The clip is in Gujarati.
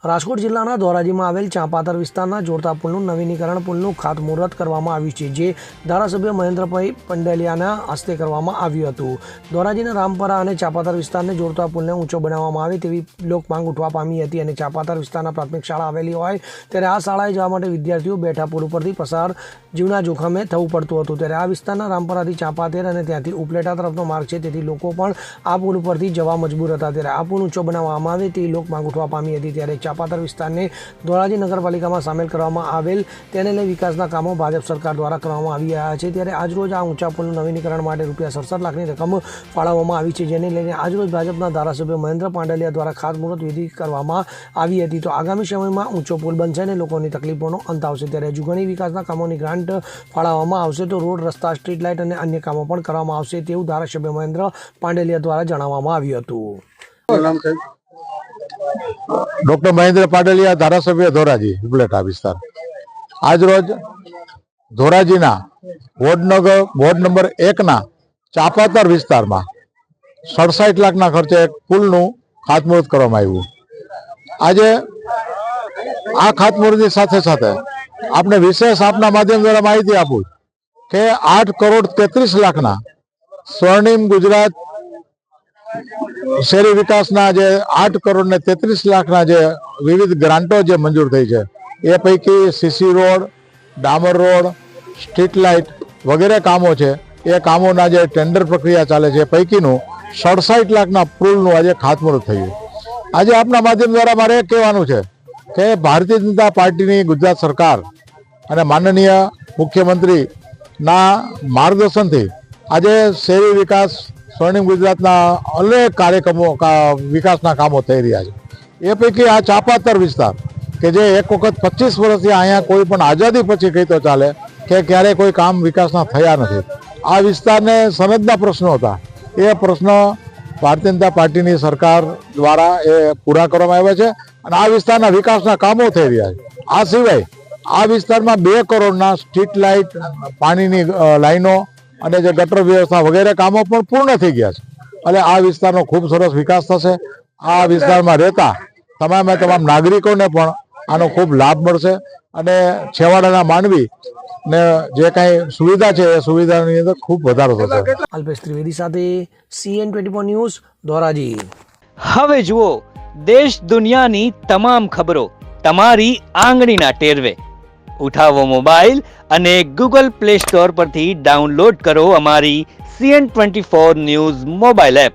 રાજકોટ જિલ્લાના ધોરાજીમાં આવેલ ચાંપાતર વિસ્તારના જોડતા પુલનું નવીનીકરણ પુલનું ખાતમુહૂર્ત કરવામાં આવ્યું છે, જે ધારાસભ્ય મહેન્દ્રભાઈ પંડેલિયાના હસ્તે કરવામાં આવ્યું હતું। ધોરાજીના રામપરા અને ચાંપાતર વિસ્તારને જોડતા પુલને ઊંચો બનાવવામાં આવે તેવી લોકમાંગ ઉઠવા પામી હતી અને ચાંપાતર વિસ્તારના પ્રાથમિક શાળા આવેલી હોય ત્યારે આ શાળાએ જવા માટે વિદ્યાર્થીઓ બેઠા પુલ ઉપરથી પસાર જીવના જોખમે થવું પડતું હતું। ત્યારે આ વિસ્તારના રામપરાથી ચાંપાતર અને ત્યાંથી ઉપલેટા તરફનો માર્ગ છે, તેથી લોકો પણ આ પુલ ઉપરથી જવા મજબૂર હતા। ત્યારે આ પુલ ઊંચો બનાવવામાં આવે તેવી લોકમાંગ ઉઠવા પામી હતી। ત્યારે ચાંપાતર વિસ્તારને ધોરાજી નગરપાલિકામાં સામેલ કરવામાં આવેલ તેને લઈ વિકાસના કામો ભાજપ સરકાર દ્વારા કરવામાં આવી રહ્યા છે। ત્યારે આજરોજ આ ઊંચા પુલનું નવીનીકરણ માટે ₹67 લાખની રકમ ફાળવવામાં આવી છે, જેને લઈને આજરોજ ભાજપના ધારાસભ્ય મહેન્દ્ર પાંડલિયા દ્વારા ખાતમુહૂર્ત વિધિ કરવામાં આવી હતી। તો આગામી સમયમાં ઊંચો પુલ બનશે અને લોકોની તકલીફોનો અંત આવશે। ત્યારે હજુ ઘણી વિકાસના કામોની ગ્રાન્ટ ફાળવવામાં આવશે, તો રોડ, રસ્તા, સ્ટ્રીટ લાઇટ અને અન્ય કામો પણ કરવામાં આવશે તેવું ધારાસભ્ય મહેન્દ્ર પાંડલિયા દ્વારા જણાવવામાં આવ્યું હતું। ડોક્ટર મહેન્દ્ર પાંડલિયા, ધારાસભ્ય ધોરાજી ઉપલેટા વિસ્તાર। આજરોજ ધોરાજીના વોર્ડ નંબર 1 ચાંપાતર વિસ્તારમાં 67 લાખના ખર્ચે એક પુલનું ખાતમુહૂર્ત કરવામાં આવ્યું। આજે આ ખાતમુહૂર્તની સાથે સાથે આપણે વિશેષ આપના માધ્યમ દ્વારા માહિતી આપું કે 8 કરોડ 33 લાખના સ્વર્ણિમ ગુજરાત શહેરી વિકાસના જે 8 કરોડ ને 33 લાખના જે વિવિધ ગ્રાન્ટો જે મંજૂર થઈ છે, એ પૈકી સીસી રોડ, ડામર રોડ, સ્ટ્રીટ લાઇટ વગેરે કામો છે, એ કામોના જે ટેન્ડર પ્રક્રિયા ચાલે છે, એ પૈકીનું 67 લાખના પુલનું આજે ખાતમુહૂર્ત થયું। આજે આપના માધ્યમ દ્વારા મારે એ કહેવાનું છે કે ભારતીય જનતા પાર્ટીની ગુજરાત સરકાર અને માનનીય મુખ્યમંત્રીના માર્ગદર્શનથી આજે શહેરી વિકાસ, સ્વર્ણિમ ગુજરાતના અનેક કાર્યક્રમો, વિકાસના કામો થઈ રહ્યા છે। એ પૈકી આ ચાંપાતર વિસ્તાર કે જે એક વખત 25 વર્ષથી અહીંયા કોઈ પણ આઝાદી પછી કહી તો ચાલે કે ક્યારેય કોઈ કામ વિકાસના થયા નથી। આ વિસ્તારને સનદના પ્રશ્નો હતા, એ પ્રશ્નો ભારતીય જનતા પાર્ટીની સરકાર દ્વારા એ પૂરા કરવામાં આવ્યા છે અને આ વિસ્તારના વિકાસના કામો થઈ રહ્યા છે। આ સિવાય આ વિસ્તારમાં 2 કરોડના સ્ટ્રીટ લાઇટ, પાણીની લાઈનો અને જે ગટર વ્યવસ્થા વગેરે કામો પણ પૂર્ણ થઈ ગયા છે। એટલે આ વિસ્તારનો ખૂબ સરસ વિકાસ થશે। આ વિસ્તારમાં રહેતા તમામ નાગરિકોને પણ આનો ખૂબ લાભ મળશે અને છેવાડાના માનવી ને જે કાંઈ સુવિધા છે, એ સુવિધાની અંદર ખૂબ વધારો થશે। અલ્પેશ ત્રિવેદી સાથે CN24 ન્યૂઝ, ધોરાજી। હવે જુઓ દેશ દુનિયાની તમામ ખબરો તમારી આંગળીના ટેરવે। ઉઠાવો મોબાઈલ અને Google Play Store પરથી ડાઉનલોડ કરો અમારી CN24 ન્યૂઝ મોબાઈલ એપ।